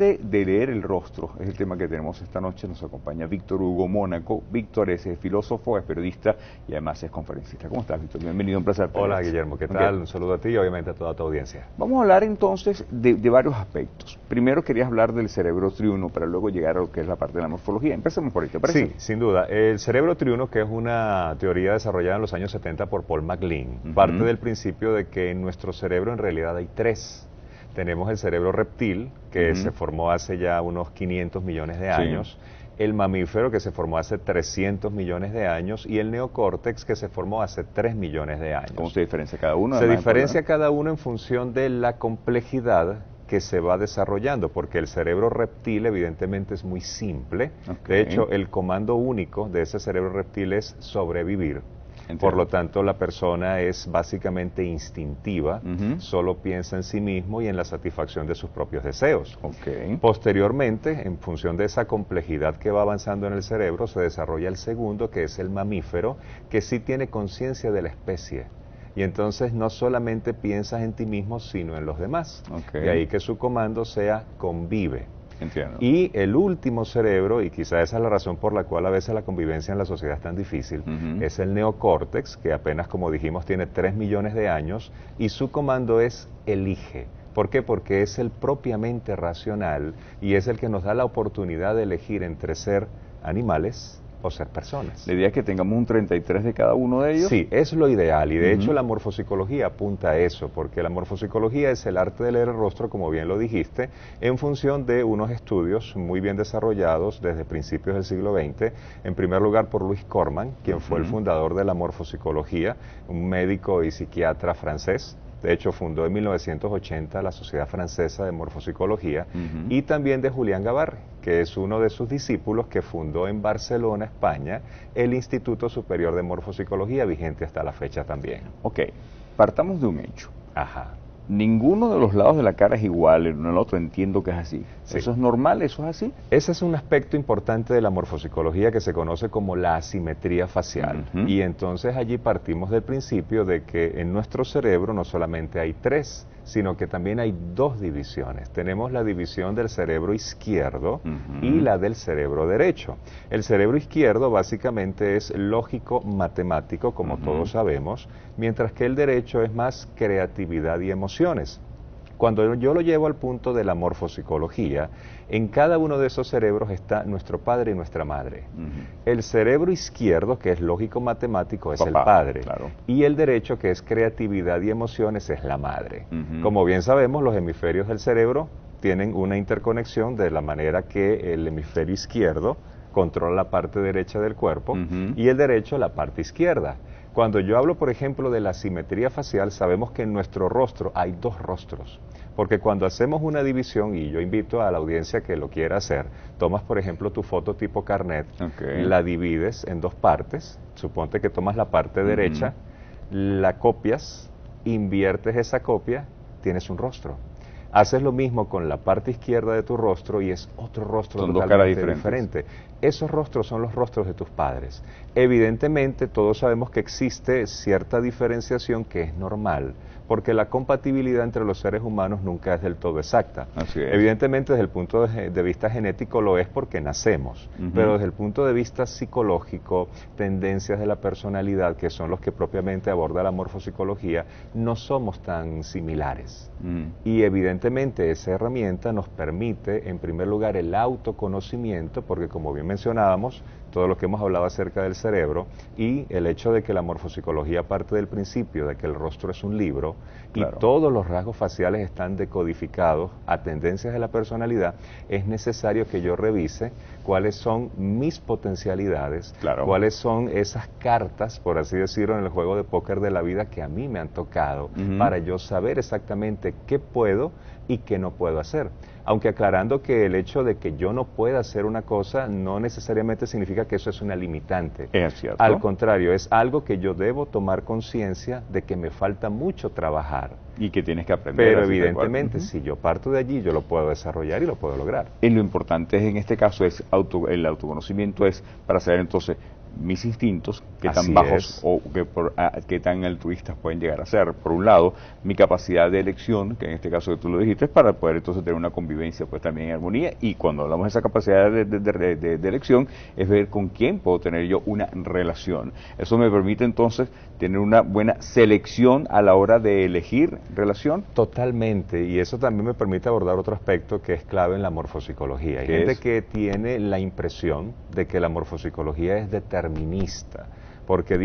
De leer el rostro es el tema que tenemos esta noche. Nos acompaña Víctor Hugo Mónaco. Víctor es filósofo, es periodista y además es conferencista. ¿Cómo estás, Víctor? Bienvenido, un placer. Hola, Guillermo, ¿qué tal? Un saludo a ti y obviamente a toda tu audiencia. Vamos a hablar entonces de varios aspectos. Primero querías hablar del cerebro triuno para luego llegar a lo que es la parte de la morfología. Empecemos por ahí, ¿te parece? Sí, sin duda. El cerebro triuno, que es una teoría desarrollada en los años 70 por Paul MacLean, parte del principio de que en nuestro cerebro en realidad hay tres. Tenemos el cerebro reptil, que se formó hace ya unos 500 millones de años, el mamífero, que se formó hace 300 millones de años, y el neocórtex, que se formó hace 3 millones de años. ¿Cómo se diferencia cada uno? Se diferencia cada uno en función de la complejidad que se va desarrollando, porque el cerebro reptil evidentemente es muy simple. De hecho, el comando único de ese cerebro reptil es sobrevivir. Entiendo. Por lo tanto, la persona es básicamente instintiva, solo piensa en sí mismo y en la satisfacción de sus propios deseos. Posteriormente, en función de esa complejidad que va avanzando en el cerebro, se desarrolla el segundo, que es el mamífero, que sí tiene conciencia de la especie. Y entonces no solamente piensas en ti mismo, sino en los demás. De ahí que su comando sea convive. Entiendo. Y el último cerebro, y quizá esa es la razón por la cual a veces la convivencia en la sociedad es tan difícil, es el neocórtex, que apenas, como dijimos, tiene 3 millones de años, y su comando es elige. ¿Por qué? Porque es el propiamente racional y es el que nos da la oportunidad de elegir entre ser animales o ser personas. ¿La idea es que tengamos un 33 de cada uno de ellos? Sí, es lo ideal, y de hecho la morfopsicología apunta a eso, porque la morfopsicología es el arte de leer el rostro, como bien lo dijiste, en función de unos estudios muy bien desarrollados desde principios del siglo XX, en primer lugar por Louis Corman, quien fue el fundador de la morfopsicología, un médico y psiquiatra francés. De hecho, fundó en 1980 la Sociedad Francesa de Morfopsicología, y también de Julián Gabarre, que es uno de sus discípulos que fundó en Barcelona, España, el Instituto Superior de Morfopsicología, vigente hasta la fecha también. Ok, partamos de un hecho. Ajá. Ninguno de los lados de la cara es igual, el uno al otro, entiendo que es así. Sí. ¿Eso es normal? ¿Eso es así? Ese es un aspecto importante de la morfopsicología que se conoce como la asimetría facial. Y entonces allí partimos del principio de que en nuestro cerebro no solamente hay tres, sino que también hay dos divisiones. Tenemos la división del cerebro izquierdo y la del cerebro derecho. El cerebro izquierdo básicamente es lógico-matemático, como todos sabemos, mientras que el derecho es más creatividad y emociones. Cuando yo lo llevo al punto de la morfopsicología, en cada uno de esos cerebros está nuestro padre y nuestra madre. El cerebro izquierdo, que es lógico-matemático, es el padre. Y el derecho, que es creatividad y emociones, es la madre. Como bien sabemos, los hemisferios del cerebro tienen una interconexión de la manera que el hemisferio izquierdo controla la parte derecha del cuerpo y el derecho la parte izquierda. Cuando yo hablo, por ejemplo, de la simetría facial, sabemos que en nuestro rostro hay dos rostros, porque cuando hacemos una división, y yo invito a la audiencia que lo quiera hacer, tomas, por ejemplo, tu foto tipo carnet, la divides en dos partes, suponte que tomas la parte derecha, la copias, inviertes esa copia, tienes un rostro. Haces lo mismo con la parte izquierda de tu rostro y es otro rostro totalmente diferente. Esos rostros son los rostros de tus padres. Evidentemente, todos sabemos que existe cierta diferenciación que es normal, porque la compatibilidad entre los seres humanos nunca es del todo exacta. Evidentemente, desde el punto de vista genético lo es porque nacemos, pero desde el punto de vista psicológico, tendencias de la personalidad, que son los que propiamente aborda la morfopsicología, no somos tan similares. Y evidentemente esa herramienta nos permite, en primer lugar, el autoconocimiento, porque como bien mencionábamos, todo lo que hemos hablado acerca del cerebro y el hecho de que la morfopsicología parte del principio de que el rostro es un libro y todos los rasgos faciales están decodificados a tendencias de la personalidad, es necesario que yo revise cuáles son mis potencialidades, cuáles son esas cartas, por así decirlo, en el juego de póker de la vida que a mí me han tocado, para yo saber exactamente qué puedo y qué no puedo hacer. Aunque aclarando que el hecho de que yo no pueda hacer una cosa no necesariamente significa que eso es una limitante. Es cierto. Al contrario, es algo que yo debo tomar conciencia de que me falta mucho trabajar. Y que tienes que aprender. Pero evidentemente, si yo parto de allí, yo lo puedo desarrollar y lo puedo lograr. Y lo importante en este caso es el autoconocimiento, es para saber entonces mis instintos, qué Así tan bajos es. o qué tan altruistas pueden llegar a ser. Por un lado, mi capacidad de elección, que en este caso que tú lo dijiste, es para poder entonces tener una convivencia pues también en armonía, y cuando hablamos de esa capacidad de elección, es ver con quién puedo tener yo una relación. Eso me permite entonces tener una buena selección a la hora de elegir relación. Totalmente, y eso también me permite abordar otro aspecto que es clave en la morfopsicología. Hay gente que tiene la impresión de que la morfopsicología es determinista, porque